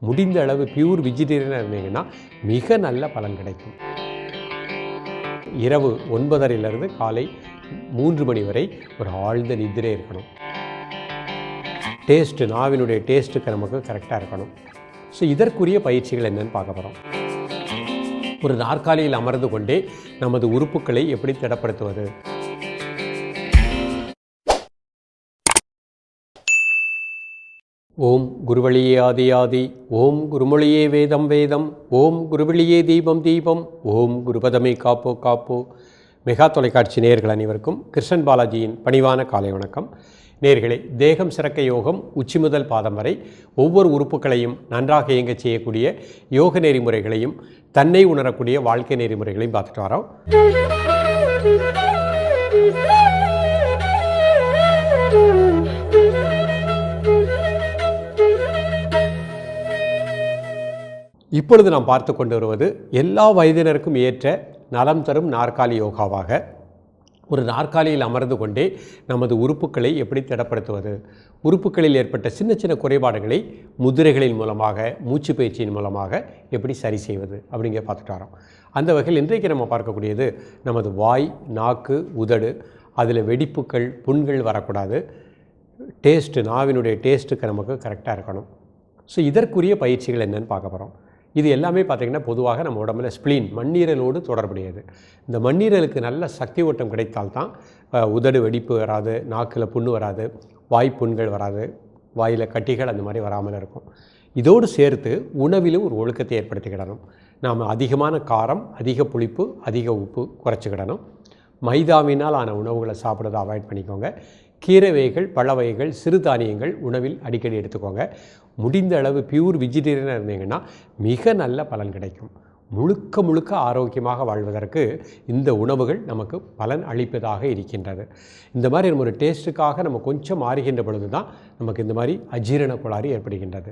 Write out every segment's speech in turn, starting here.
முடிந்த அளவு பியூர் வெஜிடேரியனாக இருந்தீங்கன்னா மிக நல்ல பலன் கிடைக்கும். இரவு 9:30 காலை 3 மணி வரை ஒரு ஆழ்ந்த நித்திரை இருக்கணும். டேஸ்ட்டு, நாவினுடைய டேஸ்ட்டுக்கு நமக்கு கரெக்டாக இருக்கணும். ஸோ இதற்குரிய பயிற்சிகள் என்னென்னு பார்க்க போகிறோம். ஒரு நாற்காலியில் அமர்ந்து கொண்டே நமது உறுப்புகளை எப்படி திடப்படுத்துவது? ஓம் குருவழியே ஆதி ஆதி, ஓம் குருமொழியே வேதம் வேதம், ஓம் குருவழியே தீபம் தீபம், ஓம் குருபதமே காப்போ காப்போ. மெகா தொலைக்காட்சி நேயர்கள் அனைவருக்கும் கிருஷ்ணன் பாலாஜியின் பணிவான காலை வணக்கம். நேயர்களே, தேகம் சிறக்க யோகம் உச்சி முதல் பாதம் வரை ஒவ்வொரு உறுப்புகளையும் நன்றாக இயங்க செய்யக்கூடிய யோக நெறிமுறைகளையும் தன்னை உணரக்கூடிய வாழ்க்கை நெறிமுறைகளையும் பார்த்துட்டு வரோம். இப்பொழுது நாம் பார்த்து கொண்டு வருவது எல்லா வயதினருக்கும் ஏற்ற நலம் தரும் நாற்காலி யோகாவாக ஒரு நாற்காலியில் அமர்ந்து கொண்டே நமது உறுப்புகளை எப்படி திடப்படுத்துவது, உறுப்புகளில் ஏற்பட்ட சின்ன சின்ன குறைபாடுகளை முதிரைகளின் மூலமாக, மூச்சு பயிற்சியின் மூலமாக எப்படி சரி செய்வது அப்படிங்கிற பார்த்துட்டு வரோம். அந்த வகையில் இன்றைக்கு நம்ம பார்க்கக்கூடியது நமது வாய், நாக்கு, உதடு, அதில் வெடிப்புகள், புண்கள் வரக்கூடாது. டேஸ்ட்டு, நாவினுடைய டேஸ்ட்டுக்கு நமக்கு கரெக்டாக இருக்கணும். ஸோ இதற்குரிய பயிற்சிகள் என்னென்னு பார்க்க போகிறோம். இது எல்லாமே பார்த்திங்கன்னா பொதுவாக நம்ம உடம்புல ஸ்ப்ளீன், மண்ணீரலோடு தொடர்புடையது. இந்த மண்ணீரலுக்கு நல்ல சக்தி ஓட்டம் கிடைத்தால்தான் உதடு வெடிப்பு வராது, நாக்கில் புண்ணு வராது, வாய்ப்புண்கள் வராது, வாயில் கட்டிகள் அந்த மாதிரி வராமல் இருக்கும். இதோடு சேர்த்து உணவிலும் ஒரு ஒழுக்கத்தை ஏற்படுத்திக்கிடணும். நாம் அதிகமான காரம், அதிக புளிப்பு, அதிக உப்பு குறைச்சிக்கிடணும். மைதாவினால் ஆன உணவுகளை சாப்பிட்றதை அவாய்ட் பண்ணிக்கோங்க. கீரை வகைகள், பழ வகைகள், சிறுதானியங்கள் உணவில் அடிக்கடி எடுத்துக்கோங்க. முடிந்த அளவு பியூர் வெஜிடேரியனாக இருந்தீங்கன்னா மிக நல்ல பலன் கிடைக்கும். முழுக்க முழுக்க ஆரோக்கியமாக வாழ்வதற்கு இந்த உணவுகள் நமக்கு பலன் அளிப்பதாக இருக்கின்றது. இந்த மாதிரி நம்ம ஒரு டேஸ்ட்டுக்காக நம்ம கொஞ்சம் மாறுகின்ற பொழுது தான் நமக்கு இந்த மாதிரி அஜீரண கோளாறு ஏற்படுகின்றது.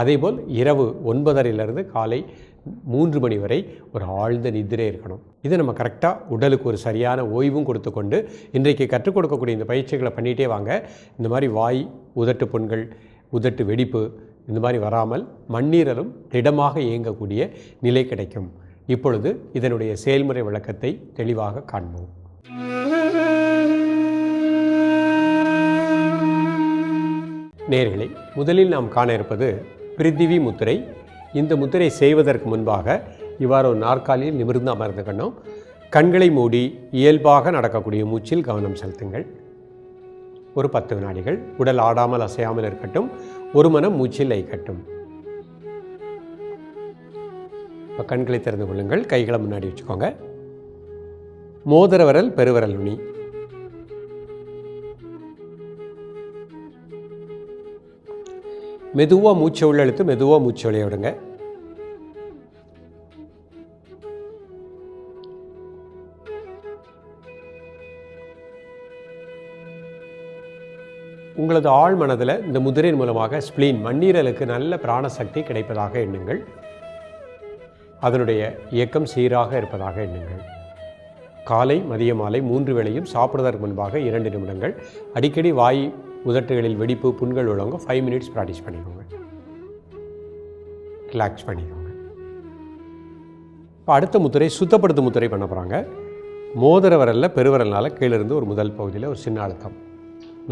அதேபோல் இரவு 9:30 காலை 3 மணி வரை ஒரு ஆழ்ந்த நித்திரை இருக்கணும். இது நம்ம கரெக்டாக உடலுக்கு ஒரு சரியான ஓய்வும் கொடுத்து கொண்டு இன்றைக்கு கற்றுக் கொடுக்கக்கூடிய இந்த பயிற்சிகளை பண்ணிகிட்டே வாங்க. இந்த மாதிரி வாய், உதட்டு புண்கள், உதட்டு வெடிப்பு இந்த மாதிரி வராமல் மண்ணீரலும் திடமாக இயங்கக்கூடிய நிலை கிடைக்கும். இப்பொழுது இதனுடைய செயல்முறை விளக்கத்தை தெளிவாக காண்போம். நேயர்களே, முதலில் நாம் காண இருப்பது பிரித்திவி முத்திரை. இந்த முத்திரை செய்வதற்கு முன்பாக இவ்வாறு ஒரு நாற்காலியில் நிமிர்ந்து அமர்ந்துக்கணும். கண்களை மூடி இயல்பாக நடக்கக்கூடிய மூச்சில் கவனம் செலுத்துங்கள். ஒரு 10 வினாடிகள். உடல் ஆடாமல் அசையாமல் இருக்கட்டும். ஒரு மனம் மூச்சில் லயிக்கட்டும். இப்போ கண்களை திறந்து கொள்ளுங்கள். கைகளை முன்னாடி வச்சுக்கோங்க. மோதிர விரல், பெருவிரல் நுனி, மெதுவாக மூச்சை உள்ளெழுத்து மெதுவாக மூச்சு வெளியே விடுங்க. உங்களது ஆழ் மனதில் இந்த முதிரையின் மூலமாக ஸ்ப்ளீன், மண்ணீரலுக்கு நல்ல பிராணசக்தி கிடைப்பதாக எண்ணுங்கள். அதனுடைய இயக்கம் சீராக இருப்பதாக எண்ணுங்கள். காலை, மதிய, மாலை 3 வேளையும் சாப்பிடுவதற்கு முன்பாக 2 நிமிடங்கள் அடிக்கடி வாய், உதட்டுகளில் வெடிப்பு, புண்கள் உள்ளவங்க 5 மினிட்ஸ் ப்ராக்டிஸ் பண்ணிக்கோங்க. ரிலாக்ஸ் பண்ணிக்கோங்க. இப்போ அடுத்த முத்திரை சுத்தப்படுத்தும் முத்திரை பண்ண போகிறாங்க. மோதிர விரலில் பெருவிரல்னால் கீழிருந்து ஒரு முதல் பகுதியில் ஒரு சின்ன அழுத்தம்,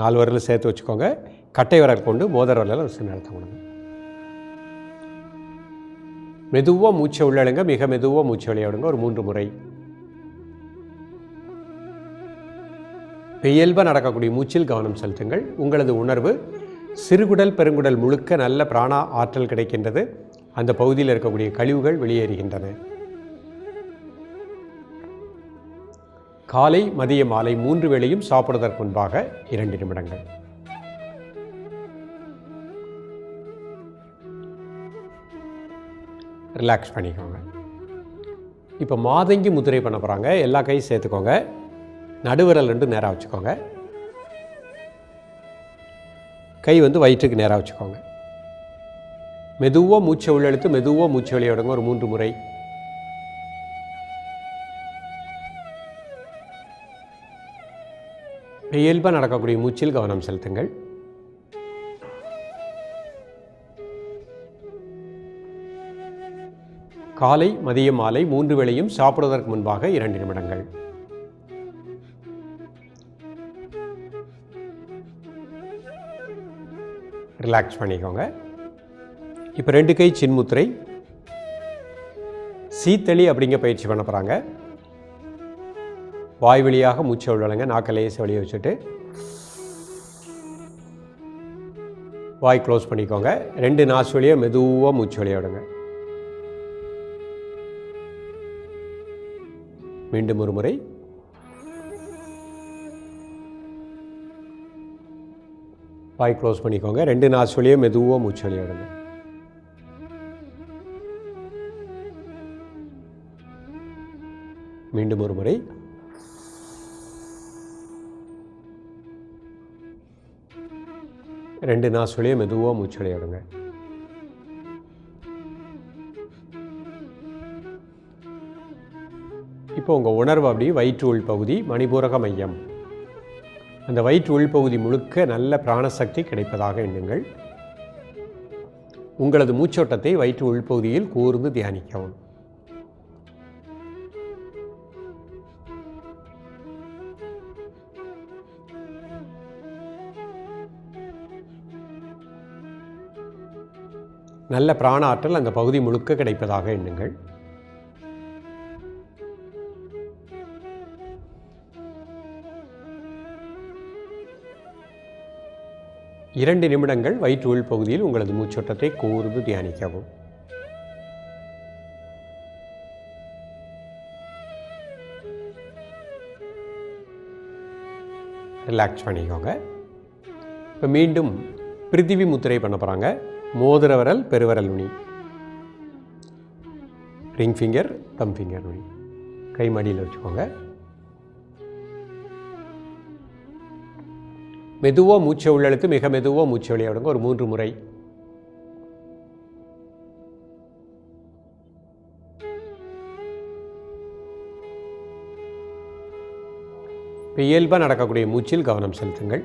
4 விரலில் சேர்த்து வச்சுக்கோங்க. கட்டை விரல் கொண்டு மோதிர விரலில் ஒரு சின்ன அழுத்தம் கொடுங்க. மெதுவாக மூச்சை உள்ளழுங்க, மிக மெதுவாக மூச்சை வெளியே விடுங்க. ஒரு 3 முறை. இயல்பாக நடக்கக்கூடிய மூச்சில் கவனம் செலுத்துங்கள். உங்களது உணர்வு சிறுகுடல், பெருங்குடல் முழுக்க நல்ல பிராண ஆற்றல் கிடைக்கின்றது. அந்த பகுதியில் இருக்கக்கூடிய கழிவுகள் வெளியேறுகின்றன. காலை, மதிய, மாலை 3 வேளையும் சாப்பிடுவதற்கு முன்பாக 2 நிமிடங்கள். ரிலாக்ஸ் பண்ணிக்கோங்க. இப்போ மாதங்கி முத்திரை பண்ண போகிறாங்க. எல்லா கையும் சேர்த்துக்கோங்க. நடுவிரல் 2 நேராக வச்சுக்கோங்க. கை வயிற்றுக்கு நேராக வச்சுக்கோங்க. மெதுவாக மூச்சை உள்ளெழுத்து மெதுவாக மூச்சு வெளியே விடுங்க. ஒரு 3 முறை. இயல்பாக நடக்கக்கூடிய மூச்சில் கவனம் செலுத்துங்கள். காலை மதியம் மாலை 3 வேளையும் சாப்பிடுவதற்கு முன்பாக 2 நிமிடங்கள். ரிலாக்ஸ் பண்ணிக்கோங்க. இப்போ 2 கை சின்முத்திரை. சீத்தளி அப்படிங்க பயிற்சி பண்ண போகிறாங்க. வாய் வழியாக மூச்சை விடுவாங்க. நாக்கை லேசாக வெளியே வச்சுட்டு வாய் க்ளோஸ் பண்ணிக்கோங்க. 2 நாசு வழியாக மெதுவாக மூச்சு வெளியே விடுங்க. மீண்டும் ஒரு முறை. வாய் க்ளோஸ் பண்ணிக்கோங்க. 2 நாசு வழியாக மெதுவாக மூச்சு வெளியே விடுங்க. மீண்டும் ஒரு முறை. ரெண்டு நாசுலேயே மெதுவாக மூச்சு விடுங்க. இப்போ உங்கள் உணர்வு அப்படி வயிற்று உள்பகுதி மணிபூரக மையம், அந்த வயிற்று உள்பகுதி முழுக்க நல்ல பிராணசக்தி கிடைப்பதாக எண்ணுங்கள். உங்களது மூச்சோட்டத்தை வயிற்று உள்பகுதியில் கூர்ந்து தியானிக்கவும். நல்ல பிராண ஆற்றல் அந்த பகுதி முழுக்க கிடைப்பதாக எண்ணுங்கள். இரண்டு நிமிடங்கள் வயிற்று உள் பகுதியில் உங்களது மூச்சோட்டத்தை கூர்ந்து தியானிக்கவும். ரிலாக்ஸ் பண்ணிக்கோங்க. இப்போ மீண்டும் பிரித்திவி முத்திரை பண்ண போகிறாங்க. மோதிர விரல், பெருவிரல் நுனி, ரிங் ஃபிங்கர், தம் ஃபிங்கர் நுனி கை மடியில் வச்சுக்கோங்க. மெதுவாக மூச்சை உள்ளெழுத்து மிக மெதுவாக மூச்சை வெளியே விடுங்க. ஒரு 3 முறை. இப்போ இயல்பாக நடக்கக்கூடிய மூச்சில் கவனம் செலுத்துங்கள்.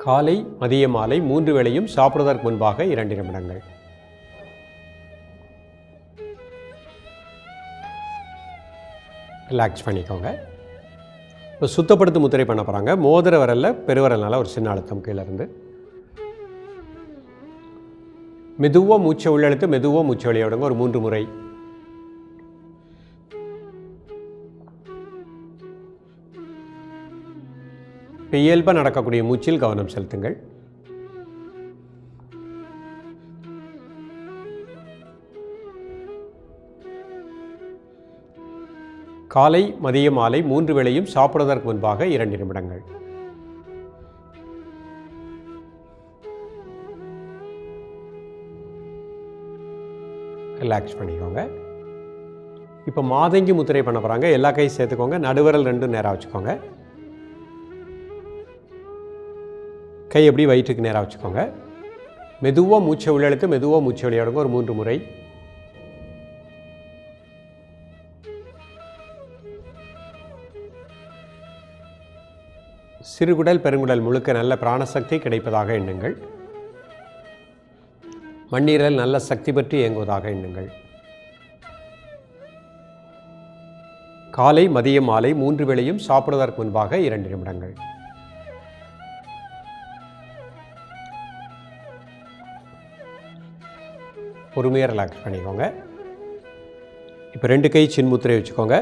காலை மதிய மாலை 3 வேளையும் சாப்பிடுவதற்கு முன்பாக 2 நிமிடங்கள். ரிலாக்ஸ் பண்ணிக்கோங்க. இப்போ சுத்தப்படுத்தும் முத்திரை பண்ண போகிறாங்க. மோதிர விரலில் பெருவிரல்னால ஒரு சின்ன அழுத்தம் கீழே இருந்து மெதுவாக மூச்சை உள்ளெழுத்து மெதுவாக மூச்சை வெளியே விடுங்க. ஒரு 3 முறை. இயல்பாக நடக்கக்கூடிய மூச்சில் கவனம் செலுத்துங்கள். காலை மதிய மாலை 3 வேளையும் சாப்பிடுவதற்கு முன்பாக 2 நிமிடங்கள். ரிலாக்ஸ் பண்ணிக்கோங்க. இப்போ மாதங்கி முத்திரை பண்ண போகிறாங்க. எல்லா கையும் சேர்த்துக்கோங்க. நடுவிரல் 2 நேராக வச்சுக்கோங்க. கை எப்படி வயிற்றுக்கு நேராக வச்சுக்கோங்க. மெதுவாக மூச்சை உள்ளெழுத்து மெதுவாக மூச்சை வெளியே விடுங்க. ஒரு 3 முறை. சிறுகுடல் பெருங்குடல் முழுக்க நல்ல பிராணசக்தி கிடைப்பதாக எண்ணுங்கள். மண்ணீரல் நல்ல சக்தி பற்றி இயங்குவதாக எண்ணுங்கள். காலை மதியம் மாலை 3 வேளையும் சாப்பிடுவதற்கு முன்பாக 2 நிமிடங்கள். பொறுமையாக ரிலாக்ஸ் பண்ணிக்கோங்க. இப்போ 2 கை சின்முத்திரை வச்சுக்கோங்க.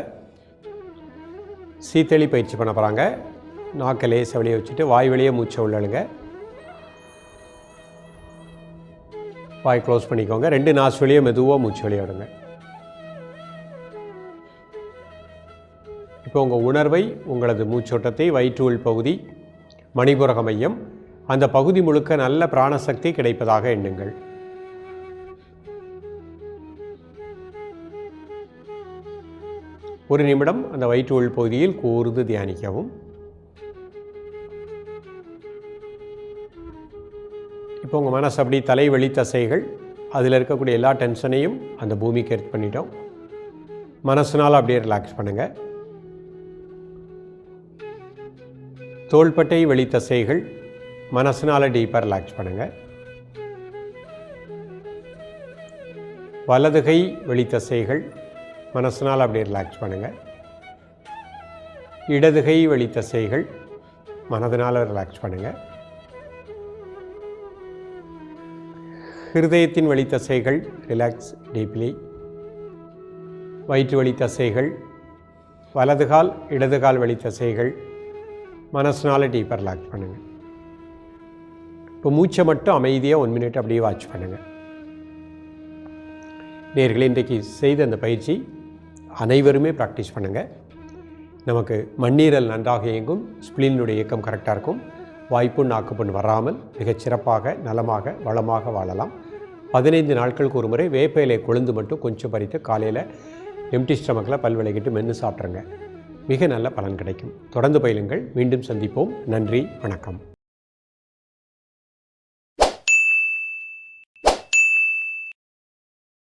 சீத்தளி பயிற்சி பண்ண போகிறாங்க. நாக்கை லேசாக வெளியே வச்சுட்டு வாய் வெளியே மூச்சை உள்ளழுங்க. வாய் க்ளோஸ் பண்ணிக்கோங்க. 2 நாசு வெளியே மெதுவாக மூச்சு வெளியே விடுங்க. இப்போ உங்கள் உணர்வை, உங்களது மூச்சோட்டத்தை வயிற்று உள் பகுதி மணிபுரக மையம், அந்த பகுதி முழுக்க நல்ல பிராணசக்தி கிடைப்பதாக எண்ணுங்கள். ஒரு நிமிடம் அந்த வயிற்று உள் பகுதியில் கூர்ந்து தியானிக்கவும். இப்போ உங்கள் மனசு அப்படி தலை வெளி தசைகள், அதில் இருக்கக்கூடிய எல்லா டென்ஷனையும் அந்த பூமிக்கு எடுத்து பண்ணிட்டோம். மனசுனால் அப்படியே ரிலாக்ஸ் பண்ணுங்கள். தோள்பட்டை வெளித்தசைகள் மனசுனால் டீப்பாக ரிலாக்ஸ் பண்ணுங்கள். வலது கை வெளித்தசைகள் மனசுனால் அப்படியே ரிலாக்ஸ் பண்ணுங்கள். இடது கை வெளித்தசைகள் மனதினால் ரிலாக்ஸ் பண்ணுங்கள். ஹிருதயத்தின் வெளித்தசைகள் ரிலாக்ஸ் டீப்லி. வயிற்று வெளித்தசைகள், வலது கால் இடது கால் வெளித்தசைகள் மனசுனால் டீப்பாக ரிலாக்ஸ் பண்ணுங்கள். இப்போ மூச்சை மட்டும் அமைதியாக 1 மினிட் அப்படியே வாட்ச் பண்ணுங்கள். நேயர்களே, இன்றைக்கு செய்த அந்த பயிற்சி அனைவருமே ப்ராக்டிஸ் பண்ணுங்கள். நமக்கு மண்ணீரல் நன்றாக இயங்கும், ஸ்பிளினுடைய இயக்கம் கரெக்டாக இருக்கும், வாய்ப்புண் நாக்குப்புண் வராமல் மிகச்சிறப்பாக நலமாக வளமாக வாழலாம். 15 நாட்களுக்கு ஒரு முறை வேப்ப இலை கொழுந்து மட்டும் கொஞ்சம் பறித்து காலையில் எம்டி ஸ்டமக்கில் பல் விளக்கிட்டு மென்று சாப்பிட்ருங்க. மிக நல்ல பலன் கிடைக்கும். தொடர்ந்து பயிலுங்கள். மீண்டும் சந்திப்போம். நன்றி, வணக்கம்.